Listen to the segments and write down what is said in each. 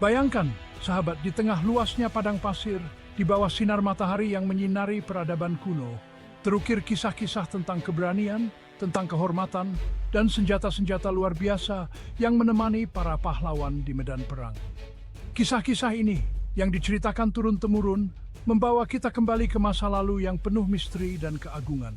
Bayangkan, sahabat, di tengah luasnya padang pasir, di bawah sinar matahari yang menyinari peradaban kuno, terukir kisah-kisah tentang keberanian, tentang kehormatan, dan senjata-senjata luar biasa yang menemani para pahlawan di medan perang. Kisah-kisah ini, yang diceritakan turun-temurun, membawa kita kembali ke masa lalu yang penuh misteri dan keagungan.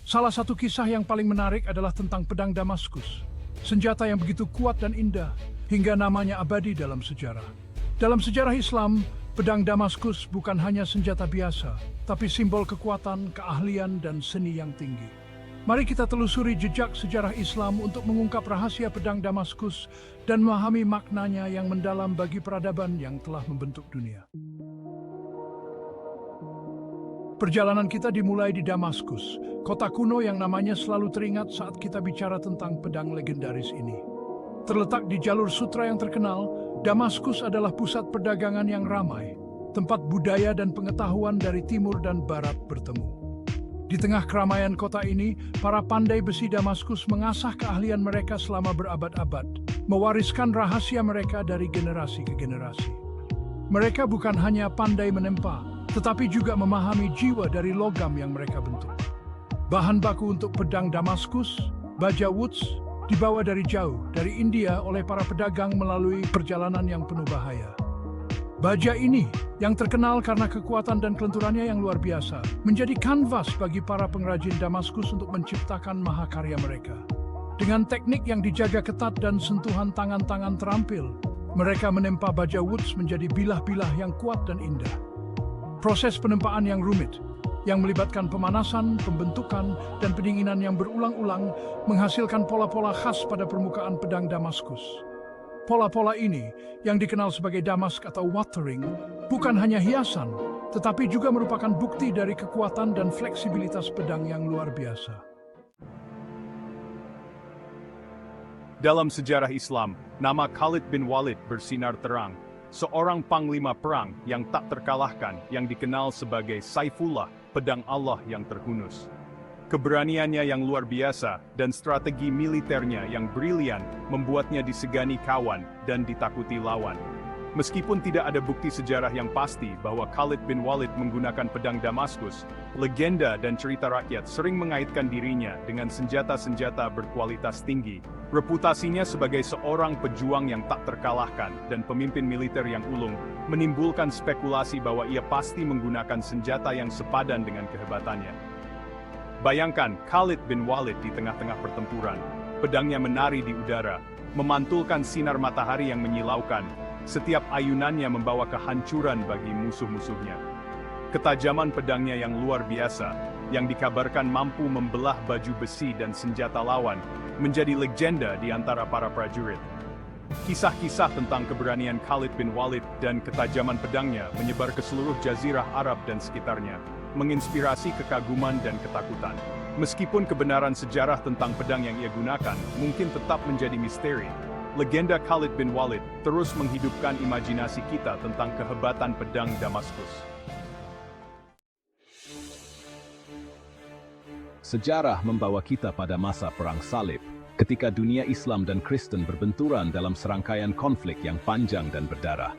Salah satu kisah yang paling menarik adalah tentang pedang Damaskus, senjata yang begitu kuat dan indah, hingga namanya abadi dalam sejarah. Dalam sejarah Islam, pedang Damaskus bukan hanya senjata biasa, tapi simbol kekuatan, keahlian, dan seni yang tinggi. Mari kita telusuri jejak sejarah Islam untuk mengungkap rahasia pedang Damaskus dan memahami maknanya yang mendalam bagi peradaban yang telah membentuk dunia. Perjalanan kita dimulai di Damaskus, kota kuno yang namanya selalu teringat saat kita bicara tentang pedang legendaris ini. Terletak di jalur sutra yang terkenal, Damaskus adalah pusat perdagangan yang ramai, tempat budaya dan pengetahuan dari timur dan barat bertemu. Di tengah keramaian kota ini, para pandai besi Damaskus mengasah keahlian mereka selama berabad-abad, mewariskan rahasia mereka dari generasi ke generasi. Mereka bukan hanya pandai menempa, tetapi juga memahami jiwa dari logam yang mereka bentuk. Bahan baku untuk pedang Damaskus, baja Woods, dibawa dari jauh, dari India oleh para pedagang melalui perjalanan yang penuh bahaya. Baja ini, yang terkenal karena kekuatan dan kelenturannya yang luar biasa, menjadi kanvas bagi para pengrajin Damaskus untuk menciptakan mahakarya mereka. Dengan teknik yang dijaga ketat dan sentuhan tangan-tangan terampil, mereka menempa baja Woods menjadi bilah-bilah yang kuat dan indah. Proses penempaan yang rumit, yang melibatkan pemanasan, pembentukan, dan pendinginan yang berulang-ulang menghasilkan pola-pola khas pada permukaan pedang Damaskus. Pola-pola ini, yang dikenal sebagai damask atau watering, bukan hanya hiasan, tetapi juga merupakan bukti dari kekuatan dan fleksibilitas pedang yang luar biasa. Dalam sejarah Islam, nama Khalid bin Walid bersinar terang, seorang panglima perang yang tak terkalahkan yang dikenal sebagai Saifullah, pedang Allah yang terhunus. Keberaniannya yang luar biasa dan strategi militernya yang brilian membuatnya disegani kawan dan ditakuti lawan. Meskipun tidak ada bukti sejarah yang pasti bahwa Khalid bin Walid menggunakan pedang Damaskus, legenda dan cerita rakyat sering mengaitkan dirinya dengan senjata-senjata berkualitas tinggi. Reputasinya sebagai seorang pejuang yang tak terkalahkan dan pemimpin militer yang ulung menimbulkan spekulasi bahwa ia pasti menggunakan senjata yang sepadan dengan kehebatannya. Bayangkan Khalid bin Walid di tengah-tengah pertempuran, pedangnya menari di udara, memantulkan sinar matahari yang menyilaukan, setiap ayunannya membawa kehancuran bagi musuh-musuhnya. Ketajaman pedangnya yang luar biasa, yang dikabarkan mampu membelah baju besi dan senjata lawan, menjadi legenda di antara para prajurit. Kisah-kisah tentang keberanian Khalid bin Walid dan ketajaman pedangnya menyebar ke seluruh jazirah Arab dan sekitarnya, menginspirasi kekaguman dan ketakutan. Meskipun kebenaran sejarah tentang pedang yang ia gunakan mungkin tetap menjadi misteri, legenda Khalid bin Walid terus menghidupkan imajinasi kita tentang kehebatan pedang Damaskus. Sejarah membawa kita pada masa Perang Salib, ketika dunia Islam dan Kristen berbenturan dalam serangkaian konflik yang panjang dan berdarah.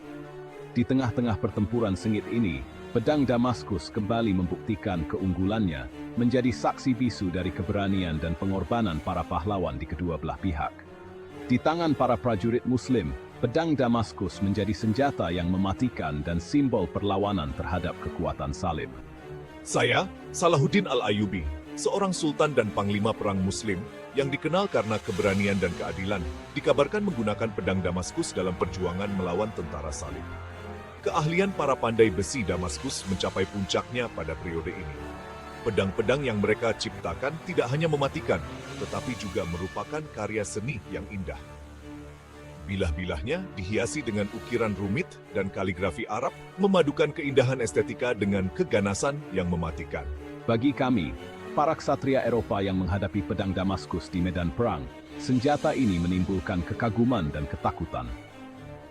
Di tengah-tengah pertempuran sengit ini, pedang Damaskus kembali membuktikan keunggulannya, menjadi saksi bisu dari keberanian dan pengorbanan para pahlawan di kedua belah pihak. Di tangan para prajurit Muslim, pedang Damaskus menjadi senjata yang mematikan dan simbol perlawanan terhadap kekuatan salib. Saya, Salahuddin Al-Ayyubi, seorang sultan dan panglima perang Muslim yang dikenal karena keberanian dan keadilan, dikabarkan menggunakan pedang Damaskus dalam perjuangan melawan tentara salib. Keahlian para pandai besi Damaskus mencapai puncaknya pada periode ini. Pedang-pedang yang mereka ciptakan tidak hanya mematikan, tetapi juga merupakan karya seni yang indah. Bilah-bilahnya dihiasi dengan ukiran rumit dan kaligrafi Arab, memadukan keindahan estetika dengan keganasan yang mematikan. Bagi kami, para ksatria Eropa yang menghadapi pedang Damaskus di medan perang, senjata ini menimbulkan kekaguman dan ketakutan.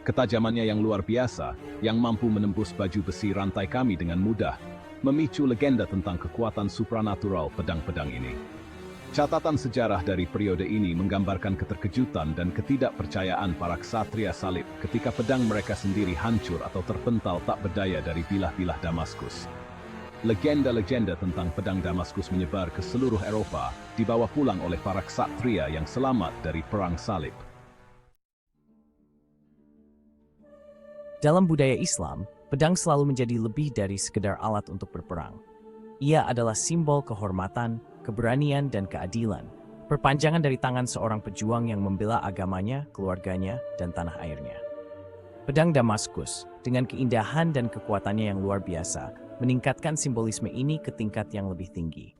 Ketajamannya yang luar biasa, yang mampu menembus baju besi rantai kami dengan mudah, memicu legenda tentang kekuatan supranatural pedang-pedang ini. Catatan sejarah dari periode ini menggambarkan keterkejutan dan ketidakpercayaan para ksatria salib ketika pedang mereka sendiri hancur atau terpental tak berdaya dari bilah-bilah Damaskus. Legenda-legenda tentang pedang Damaskus menyebar ke seluruh Eropa, dibawa pulang oleh para ksatria yang selamat dari perang salib. Dalam budaya Islam, pedang selalu menjadi lebih dari sekedar alat untuk berperang. Ia adalah simbol kehormatan, keberanian, dan keadilan, perpanjangan dari tangan seorang pejuang yang membela agamanya, keluarganya, dan tanah airnya. Pedang Damaskus, dengan keindahan dan kekuatannya yang luar biasa, meningkatkan simbolisme ini ke tingkat yang lebih tinggi.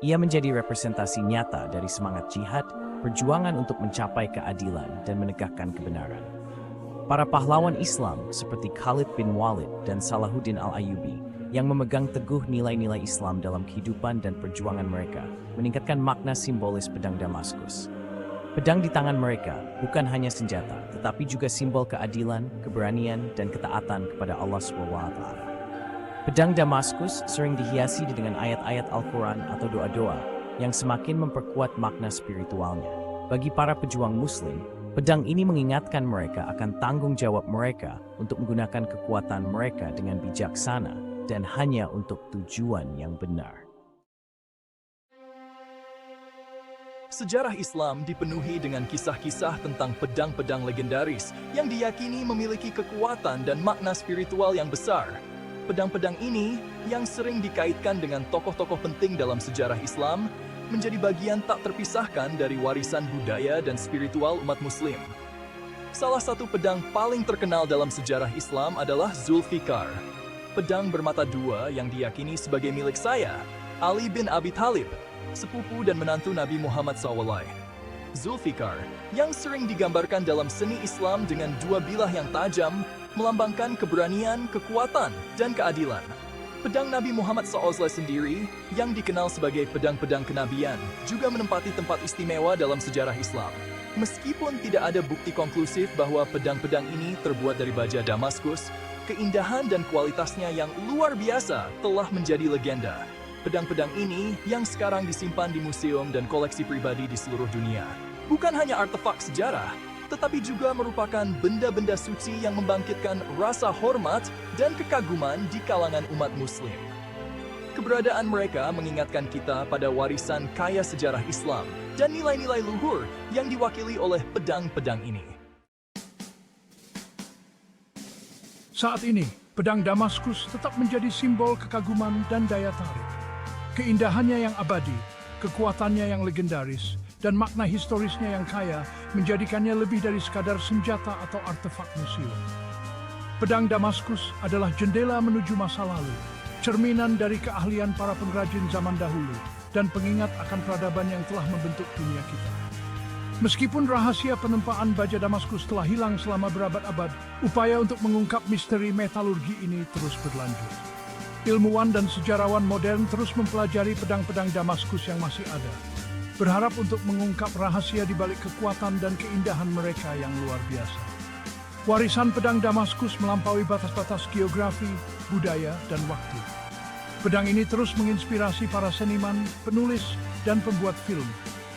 Ia menjadi representasi nyata dari semangat jihad, perjuangan untuk mencapai keadilan dan menegakkan kebenaran. Para pahlawan Islam seperti Khalid bin Walid dan Salahuddin al-Ayyubi yang memegang teguh nilai-nilai Islam dalam kehidupan dan perjuangan mereka, meningkatkan makna simbolis pedang Damaskus. Pedang di tangan mereka bukan hanya senjata, tetapi juga simbol keadilan, keberanian, dan ketaatan kepada Allah SWT. Pedang Damaskus sering dihiasi dengan ayat-ayat Al-Quran atau doa-doa yang semakin memperkuat makna spiritualnya. Bagi para pejuang Muslim, pedang ini mengingatkan mereka akan tanggung jawab mereka untuk menggunakan kekuatan mereka dengan bijaksana dan hanya untuk tujuan yang benar. Sejarah Islam dipenuhi dengan kisah-kisah tentang pedang-pedang legendaris yang diyakini memiliki kekuatan dan makna spiritual yang besar. Pedang-pedang ini yang sering dikaitkan dengan tokoh-tokoh penting dalam sejarah Islam menjadi bagian tak terpisahkan dari warisan budaya dan spiritual umat Muslim. Salah satu pedang paling terkenal dalam sejarah Islam adalah Zulfikar. Pedang bermata dua yang diyakini sebagai milik saya, Ali bin Abi Thalib, sepupu dan menantu Nabi Muhammad SAW. Zulfikar, yang sering digambarkan dalam seni Islam dengan dua bilah yang tajam, melambangkan keberanian, kekuatan, dan keadilan. Pedang Nabi Muhammad SAW sendiri, yang dikenal sebagai pedang-pedang kenabian, juga menempati tempat istimewa dalam sejarah Islam. Meskipun tidak ada bukti konklusif bahwa pedang-pedang ini terbuat dari baja Damaskus, keindahan dan kualitasnya yang luar biasa telah menjadi legenda. Pedang-pedang ini yang sekarang disimpan di museum dan koleksi pribadi di seluruh dunia. Bukan hanya artefak sejarah, tetapi juga merupakan benda-benda suci yang membangkitkan rasa hormat dan kekaguman di kalangan umat Muslim. Keberadaan mereka mengingatkan kita pada warisan kaya sejarah Islam dan nilai-nilai luhur yang diwakili oleh pedang-pedang ini. Saat ini, pedang Damaskus tetap menjadi simbol kekaguman dan daya tarik. Keindahannya yang abadi, kekuatannya yang legendaris, dan makna historisnya yang kaya menjadikannya lebih dari sekadar senjata atau artefak museum. Pedang Damaskus adalah jendela menuju masa lalu, cerminan dari keahlian para pengrajin zaman dahulu, dan pengingat akan peradaban yang telah membentuk dunia kita. Meskipun rahasia penempaan baja Damaskus telah hilang selama berabad-abad, upaya untuk mengungkap misteri metalurgi ini terus berlanjut. Ilmuwan dan sejarawan modern terus mempelajari pedang-pedang Damaskus yang masih ada, berharap untuk mengungkap rahasia di balik kekuatan dan keindahan mereka yang luar biasa. Warisan pedang Damaskus melampaui batas-batas geografi, budaya, dan waktu. Pedang ini terus menginspirasi para seniman, penulis, dan pembuat film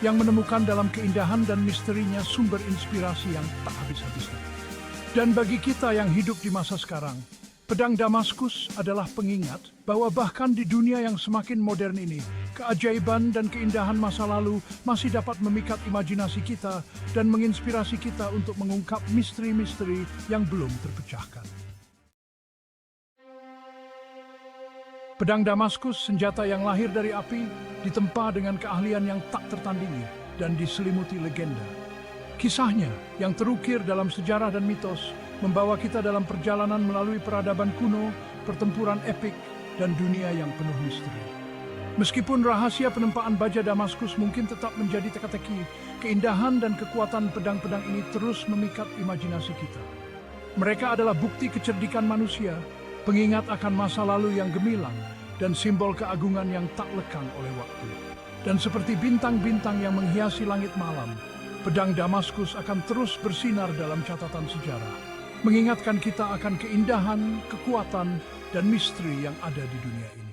yang menemukan dalam keindahan dan misterinya sumber inspirasi yang tak habis-habisnya. Dan bagi kita yang hidup di masa sekarang, pedang Damaskus adalah pengingat bahwa bahkan di dunia yang semakin modern ini, keajaiban dan keindahan masa lalu masih dapat memikat imajinasi kita dan menginspirasi kita untuk mengungkap misteri-misteri yang belum terpecahkan. Pedang Damaskus, senjata yang lahir dari api, ditempa dengan keahlian yang tak tertandingi dan diselimuti legenda. Kisahnya yang terukir dalam sejarah dan mitos membawa kita dalam perjalanan melalui peradaban kuno, pertempuran epik, dan dunia yang penuh misteri. Meskipun rahasia penempaan baja Damaskus mungkin tetap menjadi teka-teki, keindahan dan kekuatan pedang-pedang ini terus memikat imajinasi kita. Mereka adalah bukti kecerdikan manusia, pengingat akan masa lalu yang gemilang, dan simbol keagungan yang tak lekang oleh waktu. Dan seperti bintang-bintang yang menghiasi langit malam, pedang Damaskus akan terus bersinar dalam catatan sejarah, mengingatkan kita akan keindahan, kekuatan, dan misteri yang ada di dunia ini.